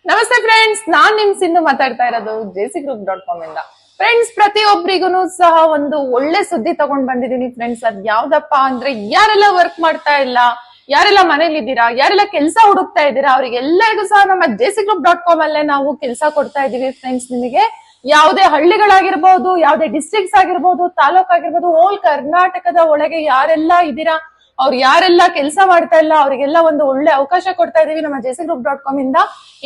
ನಮಸ್ತೆ ಫ್ರೆಂಡ್ಸ್, ನಾನ್ ನಿಮ್ ಸಿಂಧು ಮಾತಾಡ್ತಾ ಇರೋದು jcgroup.com ಇಂದ. ಫ್ರೆಂಡ್ಸ್, ಪ್ರತಿಯೊಬ್ಬರಿಗೂ ಸಹ ಒಂದು ಒಳ್ಳೆ ಸುದ್ದಿ ತಗೊಂಡ್ ಬಂದಿದೀನಿ ಫ್ರೆಂಡ್ಸ್. ಅದ್ ಯಾವ್ದಪ್ಪ ಅಂದ್ರೆ, ಯಾರೆಲ್ಲ ವರ್ಕ್ ಮಾಡ್ತಾ ಇಲ್ಲ, ಯಾರೆಲ್ಲ ಮನೇಲಿ ಇದ್ದೀರಾ, ಯಾರೆಲ್ಲ ಕೆಲಸ ಹುಡುಕ್ತಾ ಇದ್ದೀರಾ, ಅವ್ರಿಗೆಲ್ಲರಿಗೂ ಸಹ ನಮ್ಮ jcgroup.com ಅಲ್ಲೇ ನಾವು ಕೆಲಸ ಕೊಡ್ತಾ ಇದೀವಿ ಫ್ರೆಂಡ್ಸ್. ನಿಮಗೆ ಯಾವುದೇ ಹಳ್ಳಿಗಳಾಗಿರ್ಬಹುದು, ಯಾವುದೇ ಡಿಸ್ಟ್ರಿಕ್ಟ್ಸ್ ಆಗಿರ್ಬಹುದು, ತಾಲೂಕ್ ಆಗಿರ್ಬಹುದು, ಹೋಲ್ ಕರ್ನಾಟಕದ ಒಳಗೆ ಯಾರೆಲ್ಲ ಇದ್ದೀರಾ, ಅವ್ರು ಯಾರೆಲ್ಲ ಕೆಲಸ ಮಾಡ್ತಾ ಇಲ್ಲ ಅವರಿಗೆಲ್ಲ ಒಂದು ಒಳ್ಳೆ ಅವಕಾಶ ಕೊಡ್ತಾ ಇದೀವಿ ನಮ್ಮ jcgroup.com ಇಂದ.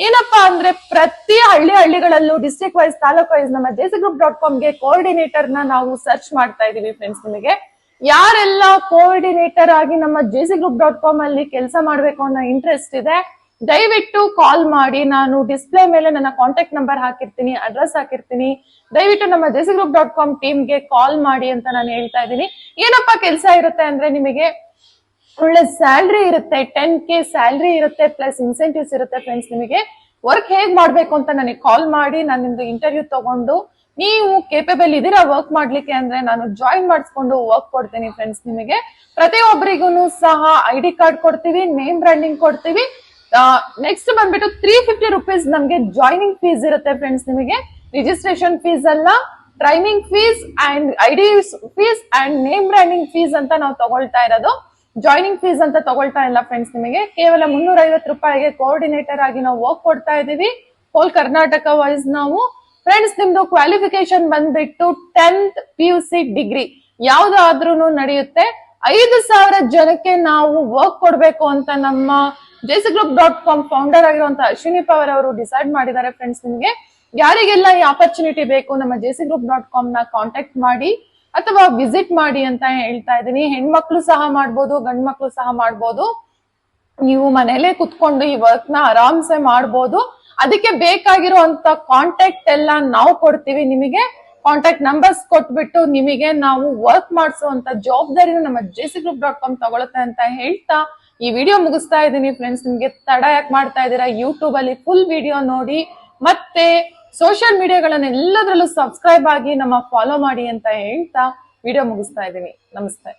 ಏನಪ್ಪಾ ಅಂದ್ರೆ, ಪ್ರತಿ ಹಳ್ಳಿಗಳಲ್ಲೂ ಡಿಸ್ಟ್ರಿಕ್ಟ್ ವೈಸ್, ತಾಲೂಕ್ ವೈಸ್ ನಮ್ಮ jcgroup.com ಗೆ ಕೋಆರ್ಡಿನೇಟರ್ ನ ನಾವು ಸರ್ಚ್ ಮಾಡ್ತಾ ಇದೀವಿ ಫ್ರೆಂಡ್ಸ್. ನಿಮಗೆ ಯಾರೆಲ್ಲ ಕೋಆರ್ಡಿನೇಟರ್ ಆಗಿ ನಮ್ಮ jcgroup.com ಅಲ್ಲಿ ಕೆಲಸ ಮಾಡ್ಬೇಕು ಅನ್ನೋ ಇಂಟ್ರೆಸ್ಟ್ ಇದೆ, ದಯವಿಟ್ಟು ಕಾಲ್ ಮಾಡಿ. ನಾನು ಡಿಸ್ಪ್ಲೇ ಮೇಲೆ ನನ್ನ ಕಾಂಟ್ಯಾಕ್ಟ್ ನಂಬರ್ ಹಾಕಿರ್ತೀನಿ, ಅಡ್ರೆಸ್ ಹಾಕಿರ್ತೀನಿ. ದಯವಿಟ್ಟು ನಮ್ಮ jcgroup.com ಟೀಮ್ಗೆ ಕಾಲ್ ಮಾಡಿ ಅಂತ ನಾನು ಹೇಳ್ತಾ ಇದ್ದೀನಿ. ಏನಪ್ಪಾ ಕೆಲಸ ಇರುತ್ತೆ ಅಂದ್ರೆ, ನಿಮಗೆ ಒಳ್ಳೆ ಸ್ಯಾಲ್ರಿ ಇರುತ್ತೆ, 10K ಸ್ಯಾಲ್ರಿ ಇರುತ್ತೆ, ಪ್ಲಸ್ ಇನ್ಸೆಂಟಿವ್ಸ್ ಇರುತ್ತೆ ಫ್ರೆಂಡ್ಸ್. ನಿಮಗೆ ವರ್ಕ್ ಹೇಗ್ ಮಾಡ್ಬೇಕು ಅಂತ ನನಗೆ ಕಾಲ್ ಮಾಡಿ, ನಾನು ನಿಮ್ದು ಇಂಟರ್ವ್ಯೂ ತಗೊಂಡು ನೀವು ಕೇಪಬಲ್ ಇದೀರಾ ವರ್ಕ್ ಮಾಡ್ಲಿಕ್ಕೆ ಅಂದ್ರೆ ನಾನು ಜಾಯಿನ್ ಮಾಡಿಸ್ಕೊಂಡು ವರ್ಕ್ ಕೊಡ್ತೀನಿ ಫ್ರೆಂಡ್ಸ್. ನಿಮಗೆ ಪ್ರತಿಯೊಬ್ಬರಿಗೂ ಸಹ ID ಕಾರ್ಡ್ ಕೊಡ್ತೀವಿ, ನೇಮ್ ಬ್ರ್ಯಾಂಡಿಂಗ್ ಕೊಡ್ತೀವಿ. ನೆಕ್ಸ್ಟ್ ಬಂದ್ಬಿಟ್ಟು 350 ರುಪೀಸ್ ನಮ್ಗೆ ಜಾಯಿನಿಂಗ್ ಫೀಸ್ ಇರುತ್ತೆ ಫ್ರೆಂಡ್ಸ್. ನಿಮಗೆ ರಿಜಿಸ್ಟ್ರೇಷನ್ ಫೀಸ್ ಅಲ್ಲ, training fees and ID fees and name branding fees ಅಂತ ನಾವು ತಗೊಳ್ತಾ ಇರೋದು. ಜಾಯಿನಿಂಗ್ ಫೀಸ್ ಅಂತ ತಗೊಳ್ತಾ ಇಲ್ಲ ಫ್ರೆಂಡ್ಸ್. ನಿಮಗೆ ಕೇವಲ 350 ರೂಪಾಯಿಗೆ ಕೋಆರ್ಡಿನೇಟರ್ ಆಗಿ ನಾವು ವರ್ಕ್ ಕೊಡ್ತಾ ಇದೀವಿ, ಹೋಲ್ ಕರ್ನಾಟಕ ವೈಸ್ ನಾವು. ಫ್ರೆಂಡ್ಸ್, ನಿಮ್ದು ಕ್ವಾಲಿಫಿಕೇಶನ್ ಬಂದ್ಬಿಟ್ಟು 10th PUC ಡಿಗ್ರಿ ಯಾವ್ದಾದ್ರೂ ನಡೆಯುತ್ತೆ. 5,000 ಜನಕ್ಕೆ ನಾವು ವರ್ಕ್ ಕೊಡ್ಬೇಕು ಅಂತ ನಮ್ಮ jcgroup.com ಫೌಂಡರ್ ಆಗಿರುವಂತಹ ಅಶ್ವಿನಿ ಪವರ್ ಅವರು ಡಿಸೈಡ್ ಮಾಡಿದ್ದಾರೆ ಫ್ರೆಂಡ್ಸ್. ನಿಮಗೆ ಯಾರಿಗೆಲ್ಲ ಈ ಆಪರ್ಚುನಿಟಿ ಬೇಕು, ನಮ್ಮ jcgroup.com ನ ಕಾಂಟ್ಯಾಕ್ಟ್ ಮಾಡಿ ಅಥವಾ ವಿಸಿಟ್ ಮಾಡಿ ಅಂತ ಹೇಳ್ತಾ ಇದೀನಿ. ಹೆಣ್ಮಕ್ಳು ಸಹ ಮಾಡ್ಬೋದು, ಗಂಡ್ ಮಕ್ಳು ಸಹ ಮಾಡ್ಬೋದು. ನೀವು ಮನೇಲೆ ಕುತ್ಕೊಂಡು ಈ ವರ್ಕ್ ನ ಆರಾಮ್ಸೆ ಮಾಡ್ಬೋದು. ಅದಕ್ಕೆ ಬೇಕಾಗಿರುವಂತ ಕಾಂಟ್ಯಾಕ್ಟ್ ಎಲ್ಲ ನಾವು ಕೊಡ್ತೀವಿ. ನಿಮಗೆ ಕಾಂಟ್ಯಾಕ್ಟ್ ನಂಬರ್ಸ್ ಕೊಟ್ಬಿಟ್ಟು ನಿಮಗೆ ನಾವು ವರ್ಕ್ ಮಾಡಿಸುವಂತ ಜವಾಬ್ದಾರಿನ ನಮ್ಮ jcgroup.com ತಗೊಳುತ್ತೆ ಅಂತ ಹೇಳ್ತಾ ಈ ವಿಡಿಯೋ ಮುಗಿಸ್ತಾ ಇದ್ದೀನಿ ಫ್ರೆಂಡ್ಸ್. ನಿಮ್ಗೆ ತಡ ಯಾಕೆ ಮಾಡ್ತಾ ಇದ್ದೀರಾ, ಯೂಟ್ಯೂಬ್ ಅಲ್ಲಿ ಫುಲ್ ವಿಡಿಯೋ ನೋಡಿ, ಮತ್ತೆ ಸೋಷಿಯಲ್ ಮೀಡಿಯಾಗಳನ್ನ ಎಲ್ಲದರಲ್ಲೂ ಸಬ್ಸ್ಕ್ರೈಬ್ ಆಗಿ ನಮ್ಮ ಫಾಲೋ ಮಾಡಿ ಅಂತ ಹೇಳ್ತಾ ವಿಡಿಯೋ ಮುಗಿಸ್ತಾ ಇದ್ದೀನಿ. ನಮಸ್ತೆ.